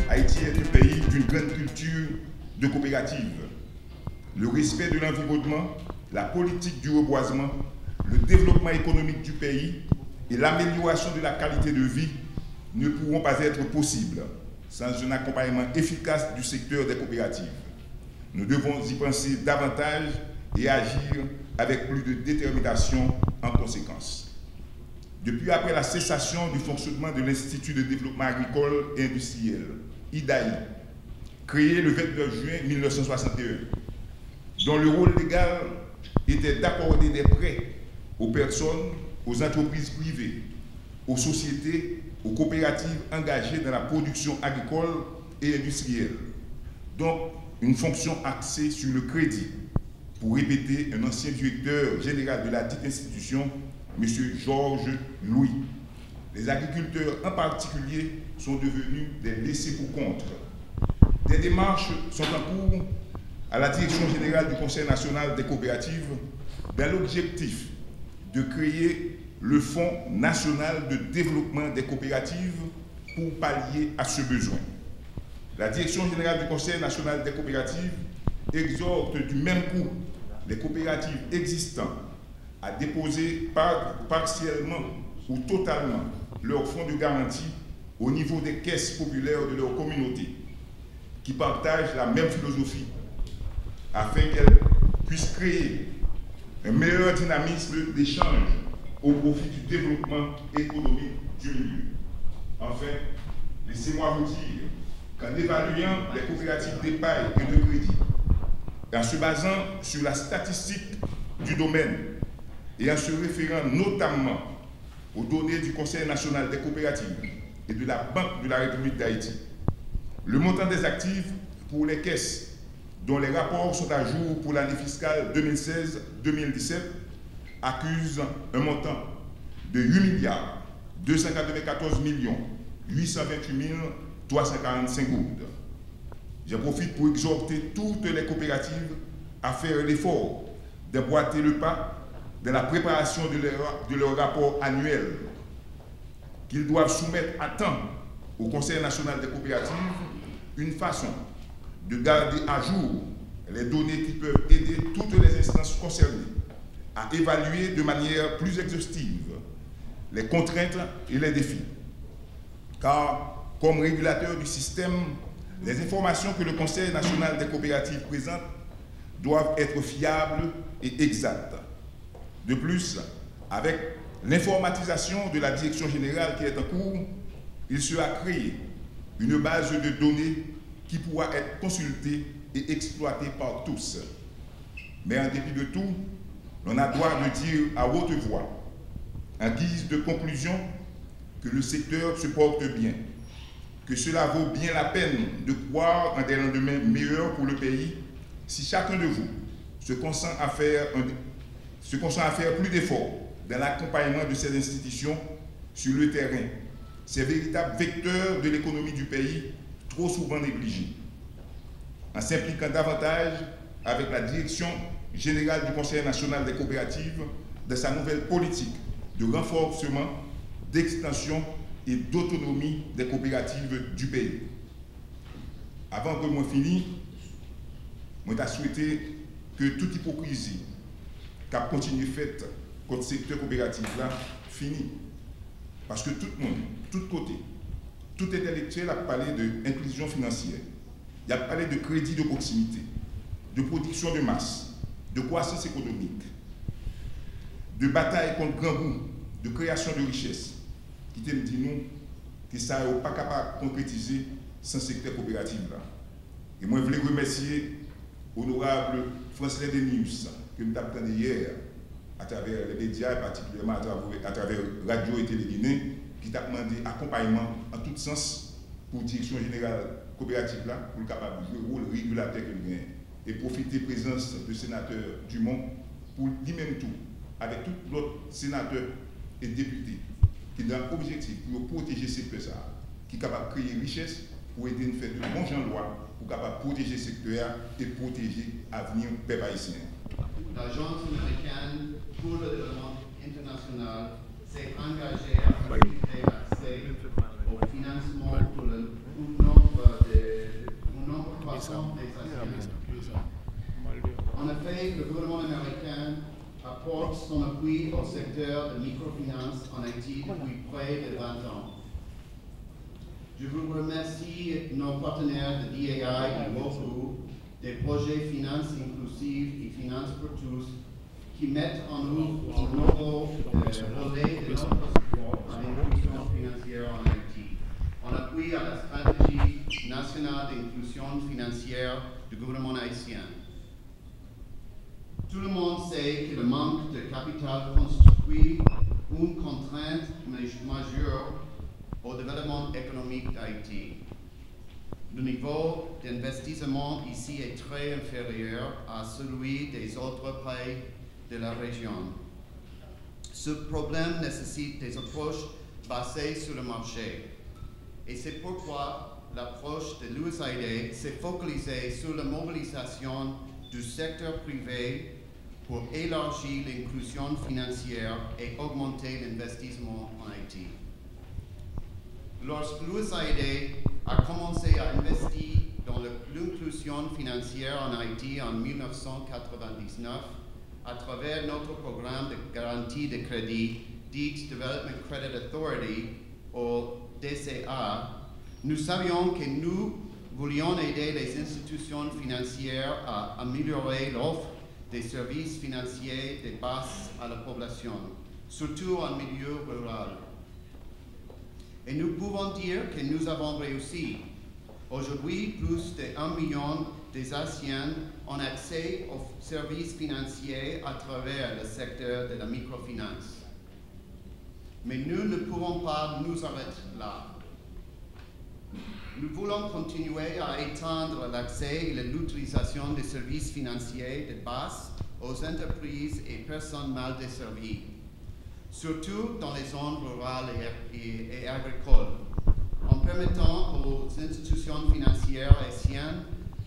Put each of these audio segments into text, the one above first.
Haïti est un pays d'une grande culture de coopérative. Le respect de l'environnement, la politique du reboisement, le développement économique du pays et l'amélioration de la qualité de vie ne pourront pas être possibles sans un accompagnement efficace du secteur des coopératives. Nous devons y penser davantage et agir avec plus de détermination en conséquence. Depuis après la cessation du fonctionnement de l'Institut de développement agricole et industriel, IDAI, créé le 29 juin 1961, dont le rôle légal était d'accorder des prêts aux personnes, aux entreprises privées, aux sociétés, aux coopératives engagées dans la production agricole et industrielle. Donc, une fonction axée sur le crédit, pour répéter un ancien directeur général de la dite institution, M. Georges Louis. Les agriculteurs en particulier sont devenus des laissés-pour-compte. Des démarches sont en cours à la Direction générale du Conseil national des coopératives dans l'objectif de créer le Fonds national de développement des coopératives pour pallier à ce besoin. La Direction générale du Conseil national des coopératives exhorte du même coup les coopératives existantes à déposer partiellement ou totalement leurs fonds de garantie au niveau des caisses populaires de leur communauté, qui partagent la même philosophie, afin qu'elles puissent créer un meilleur dynamisme d'échange au profit du développement économique du milieu. Enfin, laissez-moi vous dire qu'en évaluant les coopératives d'épargne et de crédit, en se basant sur la statistique du domaine et en se référant notamment aux données du Conseil national des coopératives et de la Banque de la République d'Haïti, le montant des actifs pour les caisses dont les rapports sont à jour pour l'année fiscale 2016-2017 accuse un montant de 8 294 828 345 gouttes. J'en profite pour exhorter toutes les coopératives à faire l'effort d'emboîter le pas dans la préparation de leur rapport annuel qu'ils doivent soumettre à temps au Conseil national des coopératives, une façon de garder à jour les données qui peuvent aider toutes les instances concernées à évaluer de manière plus exhaustive les contraintes et les défis. Car, comme régulateur du système, les informations que le Conseil national des coopératives présente doivent être fiables et exactes. De plus, avec l'informatisation de la direction générale qui est en cours, il sera créé une base de données qui pourra être consultée et exploitée par tous. Mais en dépit de tout, l'on a droit de dire à haute voix, en guise de conclusion, que le secteur se porte bien, que cela vaut bien la peine de croire en des lendemains meilleurs pour le pays si chacun de vous se consent à faire plus d'efforts dans l'accompagnement de ces institutions sur le terrain, ces véritables vecteurs de l'économie du pays, trop souvent négligés, en s'impliquant davantage avec la Direction générale du Conseil national des coopératives dans sa nouvelle politique de renforcement, d'extension et d'autonomie des coopératives du pays. Avant que moi finisse, moi j'ai souhaité que toute hypocrisie qui a continué faite contre le secteur coopératif là finisse. Parce que tout le monde, tout côté, tout intellectuel a parlé d'inclusion financière, il a parlé de crédit de proximité, de production de masse, de croissance économique, de bataille contre grand goût, de création de richesses, qui te dit nous que ça n'est pas capable de concrétiser sans secteur coopératif là. Et moi je voulais remercier honorable François Denius que nous avons hier à travers les médias et particulièrement à travers Radio et Télé-Guinée qui t'a demandé accompagnement en tout sens pour la direction générale coopérative là pour le capable de jouer le rôle régulateur que nous avons et profiter de la présence du sénateur Dumont pour lui-même tout avec tous l'autre sénateurs et députés qui ont l'objectif pour protéger ces secteurs, qui sont capables de créer richesse pour aider à faire de bons gens de loi, pour capable de protéger ce secteur et protéger l'avenir du peuple haïtien. L'Agence américaine pour le développement international s'est engagée à faciliter l'accès au financement pour le gouvernement ans. Je vous remercie nos partenaires de DAI et WOPU, des projets Finances inclusives et Finances pour tous, qui mettent en œuvre un nouveau volet de notre support à l'inclusion financière en Haïti, en appui à la stratégie nationale d'inclusion financière du gouvernement haïtien. Tout le monde sait que le manque de capital constitue une contrainte majeure au développement économique d'Haïti. Le niveau d'investissement ici est très inférieur à celui des autres pays de la région. Ce problème nécessite des approches basées sur le marché. Et c'est pourquoi l'approche de l'USAID s'est focalisée sur la mobilisation du secteur privé pour élargir l'inclusion financière et augmenter l'investissement en Haïti. Lorsque l'USAID a commencé à investir dans l'inclusion financière en Haïti en 1999, à travers notre programme de garantie de crédit, dit Development Credit Authority, ou DCA, nous savions que nous voulions aider les institutions financières à améliorer l'offre des services financiers de base à la population, surtout en milieu rural. Et nous pouvons dire que nous avons réussi. Aujourd'hui, plus de 1 million des Haïtiens ont accès aux services financiers à travers le secteur de la microfinance. Mais nous ne pouvons pas nous arrêter là. Nous voulons continuer à étendre l'accès et l'utilisation des services financiers de base aux entreprises et personnes mal desservies, surtout dans les zones rurales et agricoles, en permettant aux institutions financières haïtiennes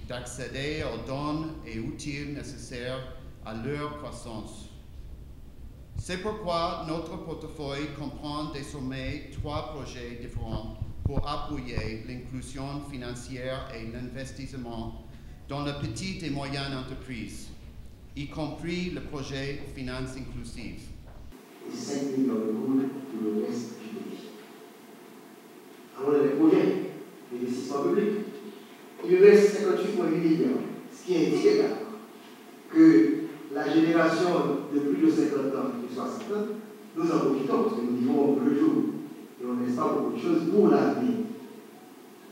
d'accéder aux dons et outils nécessaires à leur croissance. C'est pourquoi notre portefeuille comprend désormais 3 projets différents pour appuyer l'inclusion financière et l'investissement dans les petites et moyennes entreprises, y compris le projet Finances inclusives. Et 5 millions de gouttes pour le reste du pays. Alors, les projets d'investissement public, il reste 58,8 millions, ce qui indique que la génération de plus de 50 ans et 60 ans, nous en profitons parce que nous vivons le jour et on n'est pas beaucoup de choses pour l'avenir.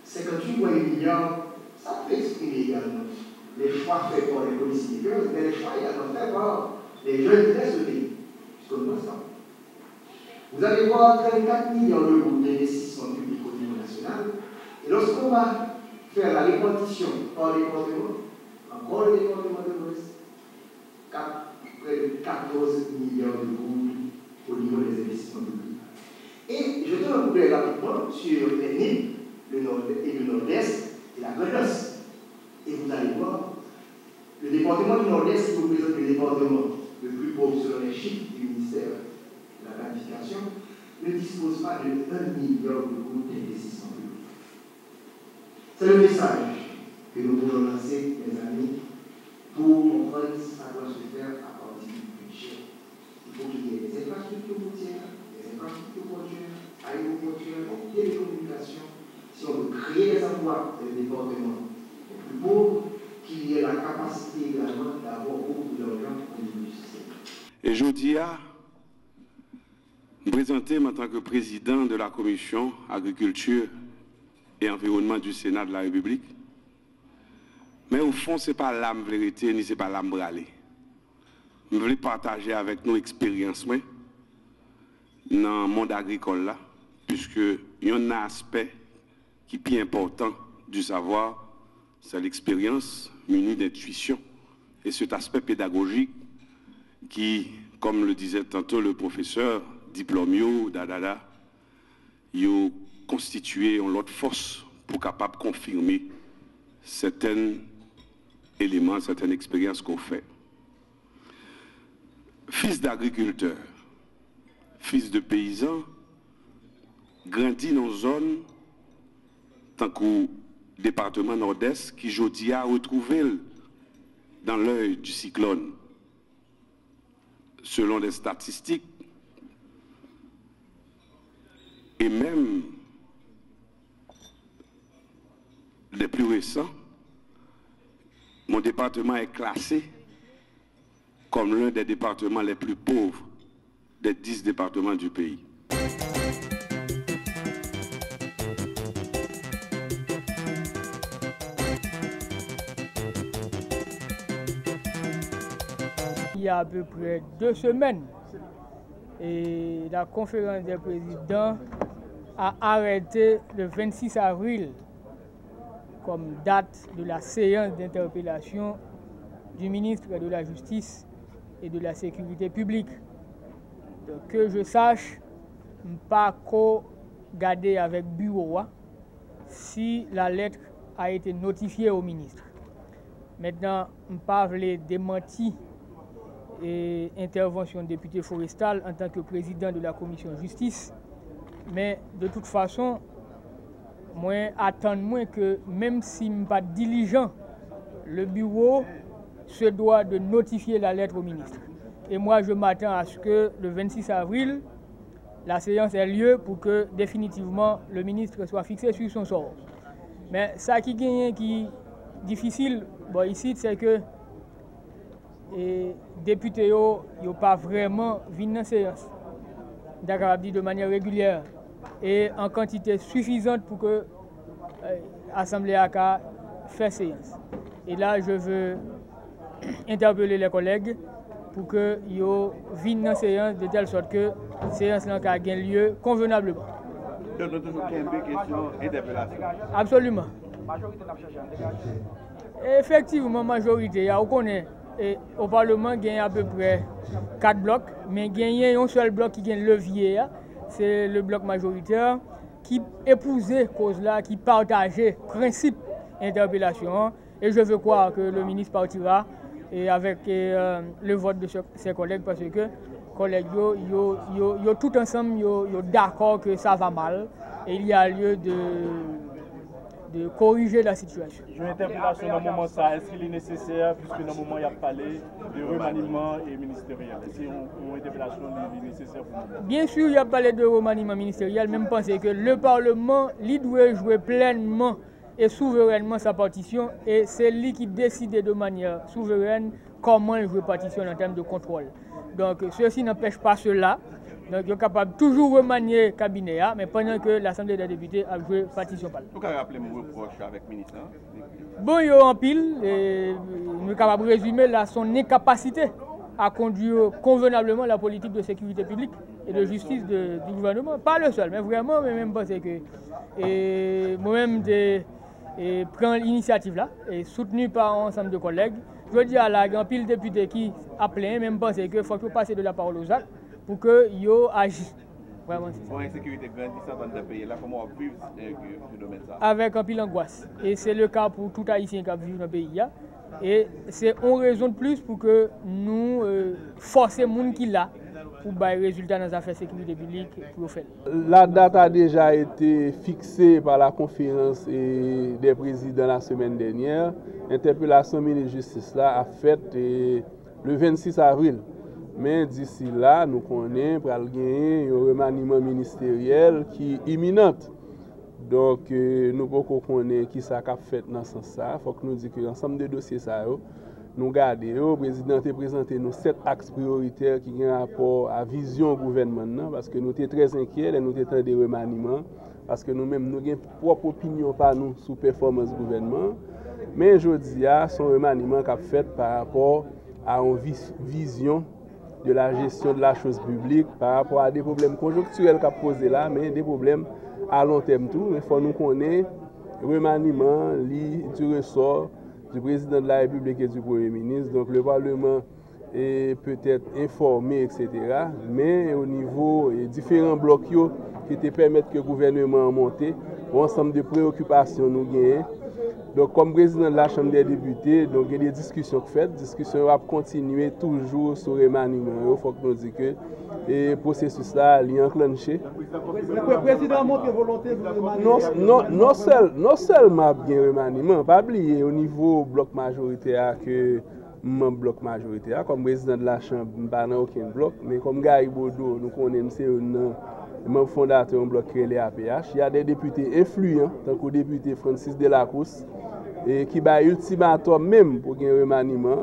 58,8 milliards, ça peut exprimer également les choix faits par les policymakers, mais les choix également faits par les jeunes qui restent au pays. Vous allez voir 34 millions d'euros d'investissement public au niveau national. Et lorsqu'on va faire la répartition par département, encore le département de l'Ouest, près de 14 millions d'euros au niveau des investissements publics. Et je donne un coup d'œil rapidement sur les NIP, le Nord et le Nord-Est et la Grande-Est. Et vous allez voir, le département du Nord-Est qui représente le département le plus pauvre selon les chiffres du ministère de la planification, ne dispose pas de 1 milliard d'euros d'investissement public. C'est le message que nous voulons lancer, mes amis, pour comprendre que ça doit se faire à partir du budget. Il faut qu'il y ait des infrastructures routières, des infrastructures portuaires, aéroportuaires, télécommunications. Si on veut créer des emplois dans le département les plus pauvres, qu'il y ait la capacité également d'avoir beaucoup d'argent au niveau du système. Et je dis à me présenter en tant que président de la commission agriculture et environnement du Sénat de la République. Mais au fond, ce n'est pas l'âme vérité, ni ce n'est pas l'âme bralée. Je voulais partager avec nous expériences dans le monde agricole, là, puisque il y a un aspect qui est plus important du savoir, c'est l'expérience munie d'intuition. Et cet aspect pédagogique qui, comme le disait tantôt le professeur, diplômio, il a constitué une autre force pour capable confirmer certains éléments, certaines expériences qu'on fait. Fils d'agriculteur, fils de paysan, grandi dans une zone tant qu'au département nord-est qui aujourd'hui a retrouvé dans l'œil du cyclone. Selon les statistiques, et même les plus récents, mon département est classé comme l'un des départements les plus pauvres des 10 départements du pays. Il y a à peu près 2 semaines, et la conférence des présidents a arrêté le 26 avril comme date de la séance d'interpellation du ministre de la Justice et de la Sécurité publique. Donc, que je sache, je ne pas garder avec bureau si la lettre a été notifiée au ministre. Maintenant, je ne pas démentir et intervention de député Forestal en tant que président de la commission justice. Mais de toute façon, moi, attends que même si je ne suis pas diligent, le bureau se doit de notifier la lettre au ministre. Et moi, je m'attends à ce que le 26 avril, la séance ait lieu pour que définitivement le ministre soit fixé sur son sort. Mais ça qui est difficile ici, c'est que les députés n'ont pas vraiment vu dans la séance, de manière régulière et en quantité suffisante pour que l'Assemblée a fait séance. Et là, je veux interpeller les collègues pour qu'ils viennent dans la séance de telle sorte que la séance a lieu convenablement. Donc, nous avons une question d'interpellation. Absolument. Effectivement, majorité, on connaît. Et au Parlement, il y a à peu près 4 blocs, mais il y a un seul bloc qui est levier, c'est le bloc majoritaire qui épousait cause là, qui partageait principe d'interpellation. Et je veux croire que le ministre partira et avec le vote de ses collègues parce que les collègues yo tout ensemble yo d'accord que ça va mal et il y a lieu de corriger la situation. Je vais interpellation dans le moment ça, est-ce qu'il est nécessaire, puisque dans le moment il y a parlé de remaniement et ministériel, est-ce qu'une interpellation est nécessaire pour nous? Bien sûr, il y a parlé de remaniement ministériel, même penser que le Parlement, lui doit jouer pleinement et souverainement sa partition, et c'est lui qui décide de manière souveraine comment il joue partition en termes de contrôle. Donc ceci n'empêche pas cela. Donc, ils sont capables de toujours remanier le cabinet, mais pendant que l'Assemblée des députés a joué partition par là. Vous pouvez rappeler mon reproche avec le ministre? Bon, il y a en pile, et nous sommes capables de résumer son incapacité à conduire convenablement la politique de sécurité publique et de justice du gouvernement. Pas le seul, mais vraiment, mais même parce que moi-même, je prends l'initiative là, et soutenu par un ensemble de collègues. Je dis à la grand pile député qui a plein, même parce qu'il faut passer de la parole aux actes pour que yo agissent. Vraiment, c'est ça. Pour l'insécurité grandissante dans le pays, là, comment on vit ce domaine ça? Avec un pile angoisse. Et c'est le cas pour tout Haïtien qui vit dans le pays. Et c'est une raison de plus pour que nous forcer les gens qui là pour les résultats dans les affaires de sécurité publique pour faire. La date a déjà été fixée par la conférence des présidents la semaine dernière. L'interpellation ministre de Justice là a fait le 26 avril. Mais d'ici là, nous connaissons pour gagner un remaniement ministériel qui est imminent. Donc, nous pouvons connaître qui ça a fait dans ce sens-là. Il faut que nous disions que l'ensemble des dossiers, nous gardons. Le président a présenté nous 7 axes prioritaires qui ont rapport à la vision du gouvernement. Parce que nous sommes très inquiets et nous sommes des remaniements. Parce que nous-mêmes, nous avons une propre opinion par nous sur la performance du gouvernement. Mais je dis, son remaniement qu'a fait par rapport à une vision de la gestion de la chose publique par rapport à des problèmes conjoncturels qu'a posé là, mais des problèmes à long terme tout. Il faut nous connaître le remaniement du ressort du président de la République et du Premier ministre. Donc le Parlement est peut-être informé, etc. Mais au niveau des différents blocs qui te permettent que le gouvernement monte, un ensemble de préoccupations nous gagnent. Donc, comme président de la Chambre des députés, donc, il y a des discussions faites. Les discussions vont continuer toujours sur le remaniement. Il faut que nous disions que le processus là est enclenché. Le président montre volonté de remaniement. Non seulement bien remaniement, pas oublier au niveau bloc majoritaire que membre bloc majoritaire, comme président de la Chambre, je ne suis pas dans aucun bloc, mais comme Gary Bodo, nous connaissons membre fondateur du bloc créé les APH. Il y a des députés influents, tant que le député Francis Delacroix, qui a ultimatum même pour un remaniement.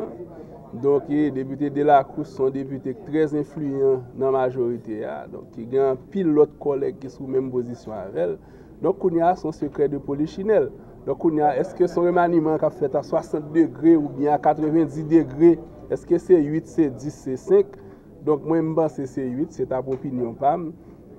Donc, les députés Delacroix sont des députés très influents dans la majorité. Donc, il y a un pile d'autres collègues qui sont en même position avec elle. Donc, il y a son secret de polichinelle. Donc, est-ce que son remaniement qu'a fait à 60 degrés ou bien à 90 degrés, est-ce que c'est 8, c'est 10, c'est 5? Donc, moi, je pense que c'est 8, c'est ta opinion.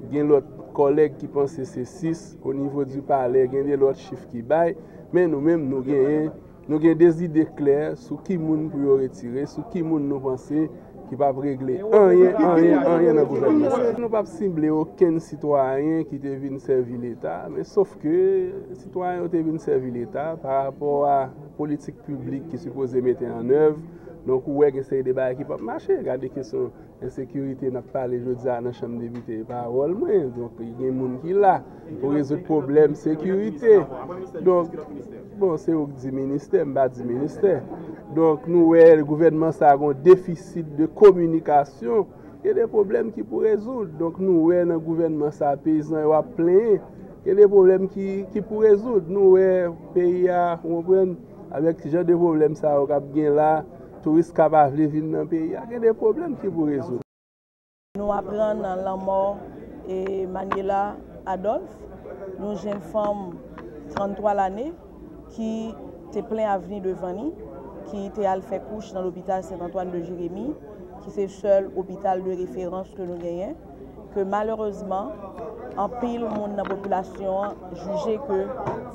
Il y a l'autre collègue qui pense que c'est 6 au niveau du palais, il y a l'autre chiffre qui baille. Mais nous-mêmes, nous avons des idées claires sur qui nous pouvons retirer, sur qui nous pensons qui va régler rien dans le gouvernement. Nous ne pouvons pas cibler aucun citoyen qui est venu servir l'État, mais sauf que les citoyens ont venu servir l'État par rapport à la politique publique qui est supposée mettre en œuvre. Donc, où est-ce que c'est des débats qui peuvent marcher? Regardez la question de sécurité, nous avons parlé aujourd'hui dans la Chambre des députés par parole. Donc, il y a des gens qui sont là pour résoudre le problème de sécurité. Donc, bon, c'est au ministère, pas du ministère. Donc, nous, le gouvernement a un déficit de communication. Il y a des problèmes qui pour résoudre. Donc, nous, le gouvernement, ça paysan, il y a plein. Il y a des problèmes qui pour résoudre. Nous, le pays, avec ce genre de problèmes, ça a bien là. Touristes capables de venir dans le pays, il y a des problèmes qui pour résoudre. Nous apprenons la mort de Maniela Adolphe, une jeune femme 33 l'année qui était plein avenir devant nous, qui était à faire couche dans l'hôpital Saint-Antoine de Jérémie, qui est le seul hôpital de référence que nous gagnons, que malheureusement, en pile monde dans la population jugé que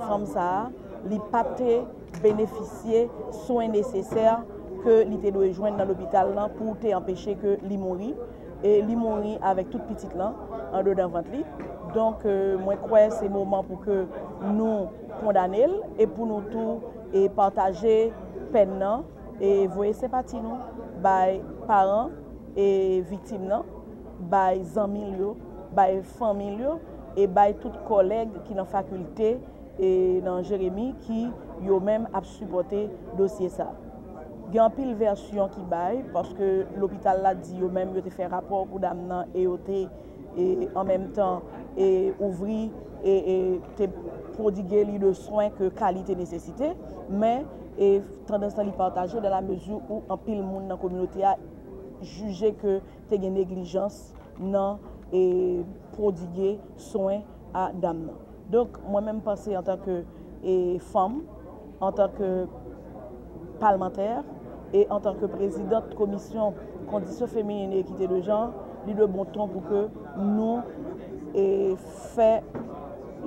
femme ça n'a pas bénéficié soins nécessaires que l'ité doit joindre dans l'hôpital pour empêcher que l'y mourir et l'y mourir avec toute petite là en dedans ventre. Donc moi crois que c'est le moment pour que nous condamnions et pour nous tout et partager peine et voyer sympathie nous by parents et victimes là, by amis by famille et by tout collègue qui dans faculté et dans Jérémie qui yo même a supporté dossier ça. Il y a une pile version qui baille parce que l'hôpital l'a dit eux-mêmes ils ont fait rapport pour dame et en même temps et ouvrir et prodiguer de soins que qualité nécessité mais et tendance à les partager dans la mesure où un pile monde dans la communauté a jugé que c'est une négligence non et prodiguer soins à dame. Donc moi-même penser en tant que femme, en tant que parlementaire et en tant que présidente de commission conditions féminines et équité de genre, il est de bon temps pour que nous fassions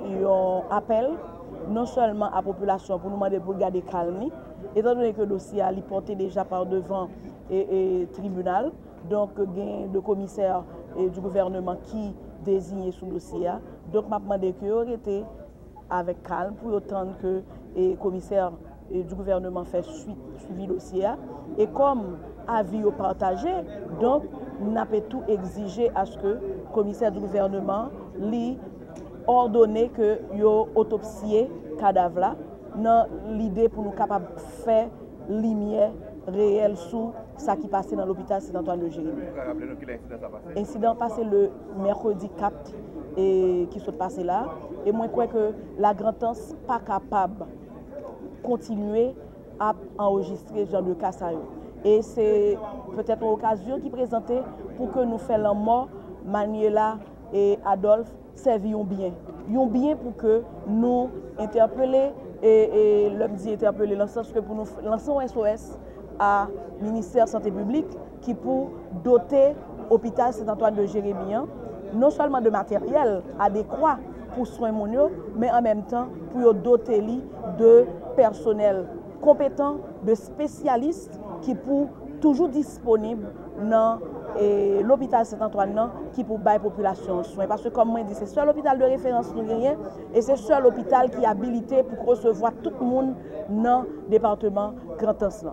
un appel non seulement à la population pour nous demander pour garder calme, étant donné que le dossier est porté déjà par devant et tribunal, donc il y a des commissaires du gouvernement qui désignent sous le dossier. Donc je demande que vous arrêtez avec calme pour attendre que les commissaires du gouvernement fait suivi le dossier. Et comme avis partagé, donc nous avons tout exigé à ce que le commissaire du gouvernement lui ordonne que yo autopsie cadavre là dans l'idée pour nous capables de faire lumière réelle sur ce qui passait dans l'hôpital Saint-Antoine de Jérémie. L'incident passé le mercredi 4 et qui s'est passé là. Et moi je crois que la Grand-Anse n'est pas capable de continuer à enregistrer ce genre de cas. Et c'est peut-être une occasion qui est présentée pour que nous fassions la mort, Maniela et Adolphe serviront bien. Ils bien pour que nous interpeller et l'homme dit interpeller dans le sens que pour nous lancer un SOS à ministère de la Santé publique qui pour doter l'hôpital Saint-Antoine de Jérémie non seulement de matériel adéquat pour soins mondiaux, mais en même temps pour doter de personnel compétent, de spécialistes qui pour toujours disponibles dans l'hôpital Saint-Antoine qui pour bailler population soins. Parce que comme moi dit, c'est le seul hôpital de référence nous gagnons et c'est le seul hôpital qui est habilité pour recevoir tout le monde dans le département Grand-Anse.